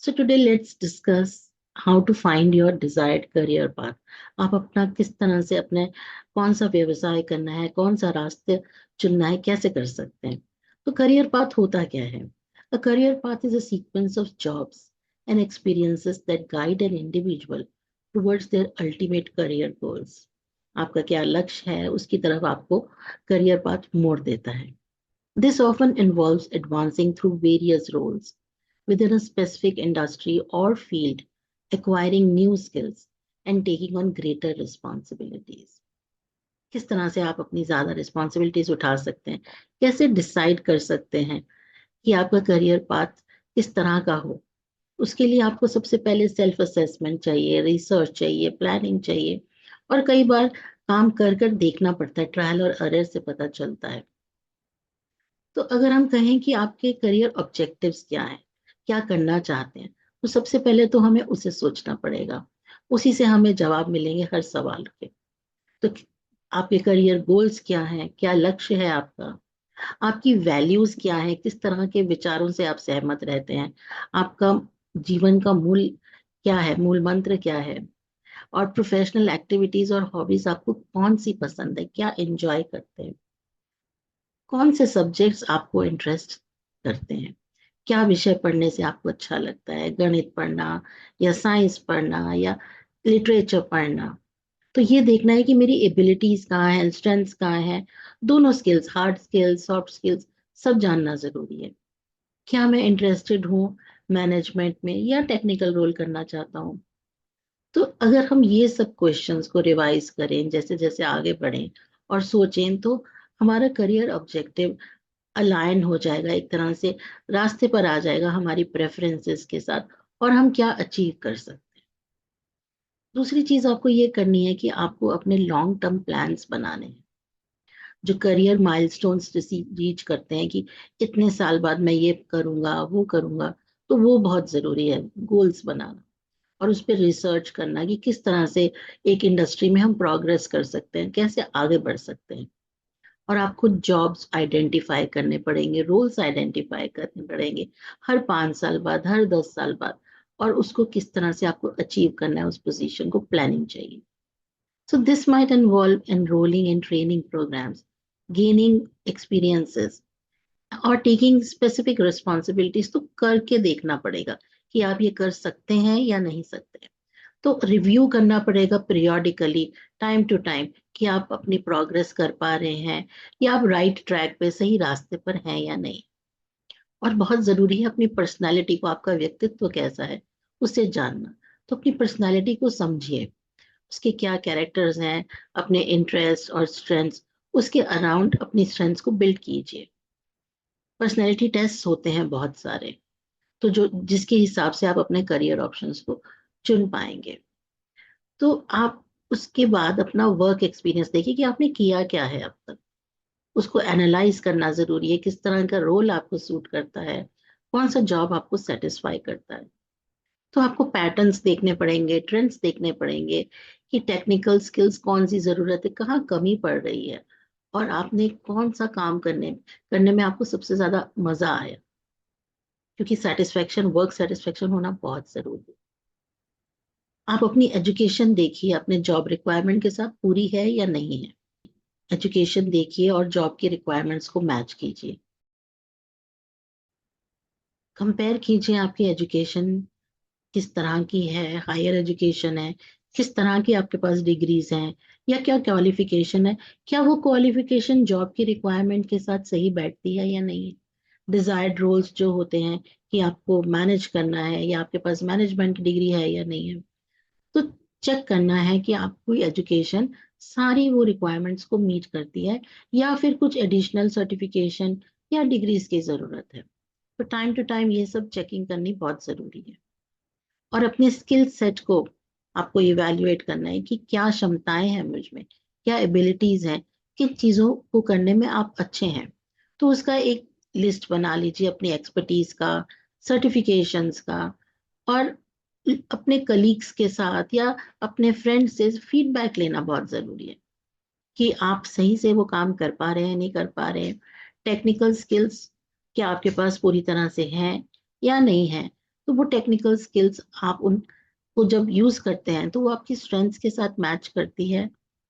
So today let's discuss how to find your desired career path. आप अपना किस तरह से अपने कौन सा व्यवसाय करना है, कौन सा रास्ते चुनना है, कैसे कर सकते हैं। तो करियर पाथ होता क्या है? A career path is a sequence of jobs and experiences that guide an individual towards their ultimate career goals. आपका क्या लक्ष्य है, उसकी तरफ आपको करियर पाथ मोड़ देता है। This often involves advancing through various roles within a specific industry or field, acquiring new skills, and taking on greater responsibilities. किस तरह से आप अपनी ज्यादा रिस्पॉन्सिबिलिटीज उठा सकते हैं, कैसे डिसाइड कर सकते हैं कि आपका करियर पाथ किस तरह का हो। उसके लिए आपको सबसे पहले सेल्फ असेसमेंट चाहिए, रिसर्च चाहिए, प्लानिंग चाहिए, और कई बार काम कर कर देखना पड़ता है, ट्रायल और एरर से पता चलता है। तो अगर हम कहें कि आपके करियर ऑब्जेक्टिव्स क्या हैं, क्या करना चाहते हैं, तो सबसे पहले तो हमें उसे सोचना पड़ेगा। उसी से हमें जवाब मिलेंगे हर सवाल के। तो आपके करियर गोल्स क्या हैं, क्या लक्ष्य है आपका, आपकी वैल्यूज क्या है, किस तरह के विचारों से आप सहमत रहते हैं, आपका जीवन का मूल क्या है, मूल मंत्र क्या है, और प्रोफेशनल एक्टिविटीज और हॉबीज आपको कौन सी पसंद है, क्या एंजॉय करते हैं, कौन से सब्जेक्ट्स आपको इंटरेस्ट करते हैं, क्या विषय पढ़ने से आपको अच्छा लगता है, गणित पढ़ना या साइंस पढ़ना या लिटरेचर पढ़ना। तो ये देखना है कि मेरी एबिलिटीज कहाँ है, स्ट्रेंथ्स कहाँ है। दोनों skills, hard skills, soft skills, सब जानना जरूरी है। क्या मैं इंटरेस्टेड हूँ मैनेजमेंट में या टेक्निकल रोल करना चाहता हूँ। तो अगर हम ये सब क्वेश्चंस को रिवाइज करें, जैसे जैसे आगे बढ़ें और सोचें, तो हमारा करियर ऑब्जेक्टिव अलाइन हो जाएगा, एक तरह से रास्ते पर आ जाएगा हमारी प्रेफरेंसेस के साथ, और हम क्या अचीव कर सकते हैं। दूसरी चीज आपको ये करनी है कि आपको अपने लॉन्ग टर्म प्लान्स बनाने हैं। जो करियर माइलस्टोन्स रीच करते हैं कि इतने साल बाद मैं ये करूंगा, वो करूंगा, तो वो बहुत जरूरी है, गोल्स बनाना। और उस पर रिसर्च करना कि किस तरह से एक इंडस्ट्री में हम प्रोग्रेस कर सकते हैं, कैसे आगे बढ़ सकते हैं। और आपको जॉब्स आइडेंटिफाई करने पड़ेंगे, रोल्स आइडेंटिफाई करने पड़ेंगे हर 5 साल बाद, हर 10 साल बाद, और उसको किस तरह से आपको अचीव करना है, उस पोजीशन को प्लानिंग चाहिए। So this might involve enrolling in training programs, gaining experiences, और टेकिंग स्पेसिफिक रिस्पॉन्सिबिलिटीज। तो करके देखना पड़ेगा कि आप ये कर सकते हैं या नहीं सकते। तो रिव्यू करना पड़ेगा पीरियोडिकली, टाइम टू टाइम, कि आप अपनी प्रोग्रेस कर पा रहे हैं या आप राइट ट्रैक पे, सही रास्ते पर हैं या नहीं। और बहुत जरूरी है अपनी पर्सनालिटी को, आपका व्यक्तित्व कैसा है, उसे जानना। तो अपनी पर्सनालिटी को समझिए, उसके क्या कैरेक्टर्स हैं, अपने इंटरेस्ट और स्ट्रेंथ्स, उसके अराउंड अपनी स्ट्रेंथ्स को बिल्ड कीजिए। पर्सनैलिटी टेस्ट होते हैं बहुत सारे, तो जो जिसके हिसाब से आप अपने करियर ऑप्शंस को चुन पाएंगे। तो आप उसके बाद अपना वर्क एक्सपीरियंस देखिए कि आपने किया क्या है अब तक। उसको एनालाइज करना जरूरी है, किस तरह का रोल आपको सूट करता है, कौन सा जॉब आपको सेटिस्फाई करता है। तो आपको पैटर्न्स देखने पड़ेंगे, ट्रेंड्स देखने पड़ेंगे कि टेक्निकल स्किल्स कौन सी जरूरत है, कहाँ कमी पड़ रही है, और आपने कौन सा काम करने करने में आपको सबसे ज्यादा मजा आया। क्योंकि सेटिस्फेक्शन, वर्क सेटिस्फेक्शन होना बहुत जरूरी है। आप अपनी एजुकेशन देखिए, अपने जॉब रिक्वायरमेंट के साथ पूरी है या नहीं है। एजुकेशन देखिए और जॉब की रिक्वायरमेंट्स को मैच कीजिए। कंपेयर कीजिए आपकी एजुकेशन किस तरह की है, हायर एजुकेशन है, किस तरह की आपके पास डिग्रीज हैं, या क्या क्वालिफिकेशन है, क्या वो क्वालिफिकेशन जॉब की रिक्वायरमेंट के साथ सही बैठती है या नहीं। डिजायर्ड रोल्स जो होते हैं कि आपको मैनेज करना है, या आपके पास मैनेजमेंट की डिग्री है या नहीं है। तो चेक करना है कि आपकी एजुकेशन सारी वो रिक्वायरमेंट्स को मीट करती है, या फिर कुछ एडिशनल सर्टिफिकेशन या डिग्रीज की जरूरत है। तो टाइम टू टाइम ये सब चेकिंग करनी बहुत जरूरी है। और अपने स्किल सेट को आपको इवेल्युएट करना है कि क्या क्षमताएं हैं मुझ में, क्या एबिलिटीज हैं, किन चीजों को करने में आप अच्छे हैं। तो उसका एक लिस्ट बना लीजिए अपनी एक्सपर्टीज का, सर्टिफिकेशंस का। और अपने कलीग्स के साथ या अपने फ्रेंड से फीडबैक लेना बहुत जरूरी है कि आप सही से वो काम कर पा रहे हैं, नहीं कर पा रहे हैं। टेक्निकल स्किल्स क्या आपके पास पूरी तरह से हैं या नहीं है। तो वो टेक्निकल स्किल्स आप उनको जब यूज करते हैं तो वो आपकी स्ट्रेंथ्स के साथ मैच करती है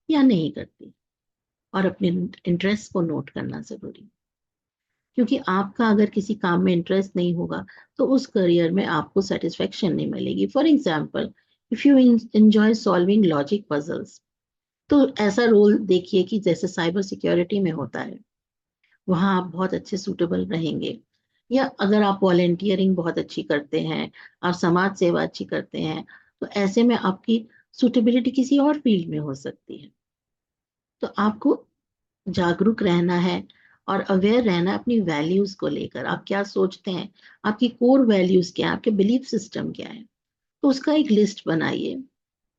या नहीं करती। और अपने इंटरेस्ट को नोट करना जरूरी, क्योंकि आपका अगर किसी काम में इंटरेस्ट नहीं होगा तो उस करियर में आपको सेटिस्फेक्शन नहीं मिलेगी। For example, if you enjoy solving logic puzzles, तो ऐसा रोल देखिए कि जैसे साइबर सिक्योरिटी में होता है, वहां आप बहुत अच्छे सूटेबल रहेंगे। या अगर आप वॉलेंटियरिंग बहुत अच्छी करते हैं, आप समाज सेवा अच्छी करते हैं, तो ऐसे में आपकी सुटेबिलिटी किसी और फील्ड में हो सकती है। तो आपको जागरूक रहना है और अवेयर रहना है अपनी वैल्यूज को लेकर। आप क्या सोचते हैं, आपकी कोर वैल्यूज क्या है, आपके बिलीफ सिस्टम क्या है, तो उसका एक लिस्ट बनाइए।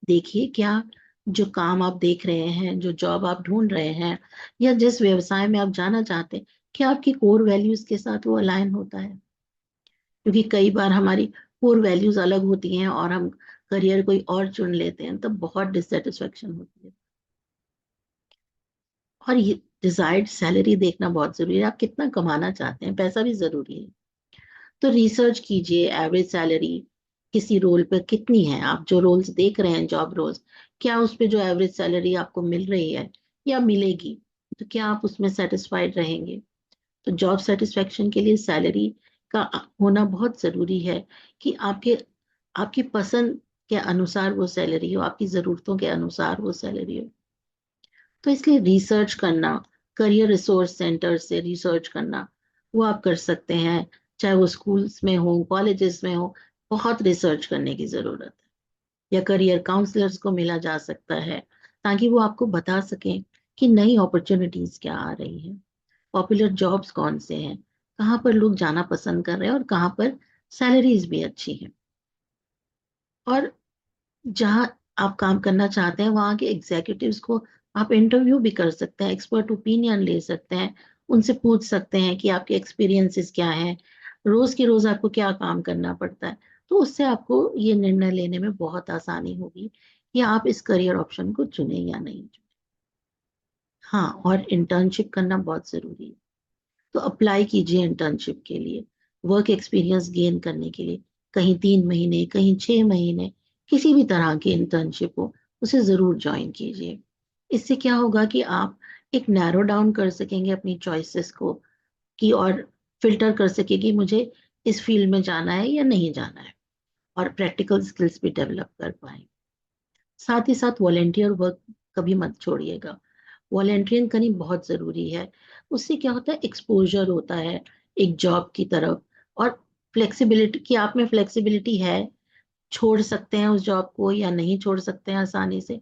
देखिए क्या जो काम आप देख रहे हैं, जो जॉब आप ढूंढ रहे हैं, या जिस व्यवसाय में आप जाना चाहते हैं, क्या आपकी कोर वैल्यूज के साथ वो अलाइन होता है। क्योंकि कई बार हमारी कोर वैल्यूज अलग होती हैं और हम करियर कोई और चुन लेते हैं, तब बहुत डिससेटिस्फेक्शन होती है। और ये डिजायर्ड सैलरी देखना बहुत जरूरी है, आप कितना कमाना चाहते हैं, पैसा भी जरूरी है। तो रिसर्च कीजिए एवरेज सैलरी किसी रोल पर कितनी है। आप जो रोल्स देख रहे हैं, जॉब रोल्स, क्या उस पे जो एवरेज सैलरी आपको मिल रही है या मिलेगी, तो क्या आप उसमें सेटिस्फाइड रहेंगे। तो जॉब सेटिस्फेक्शन के लिए सैलरी का होना बहुत जरूरी है, कि आपके आपकी पसंद के अनुसार वो सैलरी हो, आपकी जरूरतों के अनुसार वो सैलरी हो। तो इसलिए रिसर्च करना, करियर रिसोर्स सेंटर से रिसर्च करना, वो आप कर सकते हैं। चाहे वो स्कूल्स में हो, कॉलेजेस में हो, बहुत रिसर्च करने की जरूरत है। या करियर काउंसलर्स को मिला जा सकता है, ताकि वो आपको बता सकें कि नई अपॉर्चुनिटीज क्या आ रही हैं, पॉपुलर जॉब्स कौन से हैं, कहाँ पर लोग जाना पसंद कर रहे हैं और कहाँ पर सैलरीज भी अच्छी हैं। और जहाँ आप काम करना चाहते हैं वहाँ के एग्जीक्यूटिव्स को आप इंटरव्यू भी कर सकते हैं, एक्सपर्ट ओपिनियन ले सकते हैं, उनसे पूछ सकते हैं कि आपके एक्सपीरियंसेस क्या हैं, रोज के रोज आपको क्या काम करना पड़ता है। तो उससे आपको ये निर्णय लेने में बहुत आसानी होगी कि आप इस करियर ऑप्शन को चुने या नहीं चुने। हाँ, और इंटर्नशिप करना बहुत जरूरी है। तो अप्लाई कीजिए इंटर्नशिप के लिए, वर्क एक्सपीरियंस गेन करने के लिए। कहीं 3 महीने, कहीं 6 महीने, किसी भी तरह की इंटर्नशिप हो, उसे जरूर ज्वाइन कीजिए। इससे क्या होगा कि आप एक नैरो डाउन कर सकेंगे अपनी चॉइसेस को, कि और फिल्टर कर सके कि मुझे इस फील्ड में जाना है या नहीं जाना है, और प्रैक्टिकल स्किल्स भी डेवलप कर पाए। साथ ही साथ वॉलेंटियर वर्क कभी मत छोड़िएगा। वॉलेंटियरिंग करनी बहुत जरूरी है। उससे क्या होता है, एक्सपोजर होता है एक जॉब की तरफ, और फ्लेक्सिबिलिटी, कि आप में फ्लेक्सिबिलिटी है, छोड़ सकते हैं उस जॉब को या नहीं छोड़ सकते हैं आसानी से।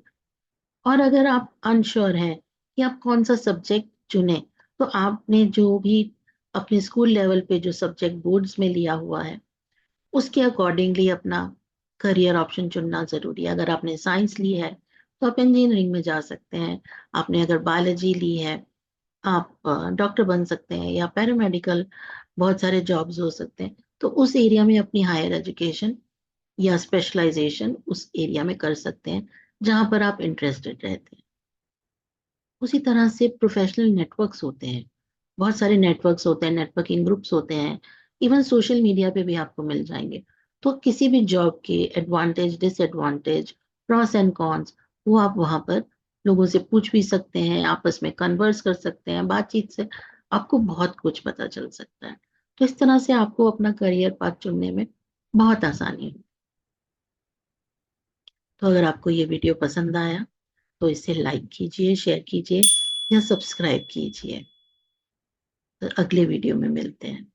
और अगर आप अनश्योर हैं कि आप कौन सा सब्जेक्ट चुने, तो आपने जो भी अपने स्कूल लेवल पे जो सब्जेक्ट बोर्ड्स में लिया हुआ है, उसके अकॉर्डिंगली अपना करियर ऑप्शन चुनना जरूरी है। अगर आपने साइंस ली है तो आप इंजीनियरिंग में जा सकते हैं। आपने अगर बायोलॉजी ली है, आप डॉक्टर बन सकते हैं, या पैरामेडिकल, बहुत सारे जॉब्स हो सकते हैं। तो उस एरिया में अपनी हायर एजुकेशन या स्पेशलाइजेशन उस एरिया में कर सकते हैं जहां पर आप इंटरेस्टेड रहते हैं। उसी तरह से प्रोफेशनल नेटवर्क्स होते हैं, बहुत सारे नेटवर्क्स होते हैं, नेटवर्किंग ग्रुप्स होते हैं, इवन सोशल मीडिया पे भी आपको मिल जाएंगे। तो किसी भी जॉब के advantage, disadvantage, pros and cons, वो आप वहां पर लोगों से पूछ भी सकते हैं, आपस में कन्वर्स कर सकते हैं। बातचीत से आपको बहुत कुछ पता चल सकता है। तो इस तरह से आपको अपना करियर पाथ चुनने में बहुत आसानी हो। तो अगर आपको ये वीडियो पसंद आया तो इसे लाइक कीजिए, शेयर कीजिए या सब्सक्राइब कीजिए। तो अगले वीडियो में मिलते हैं।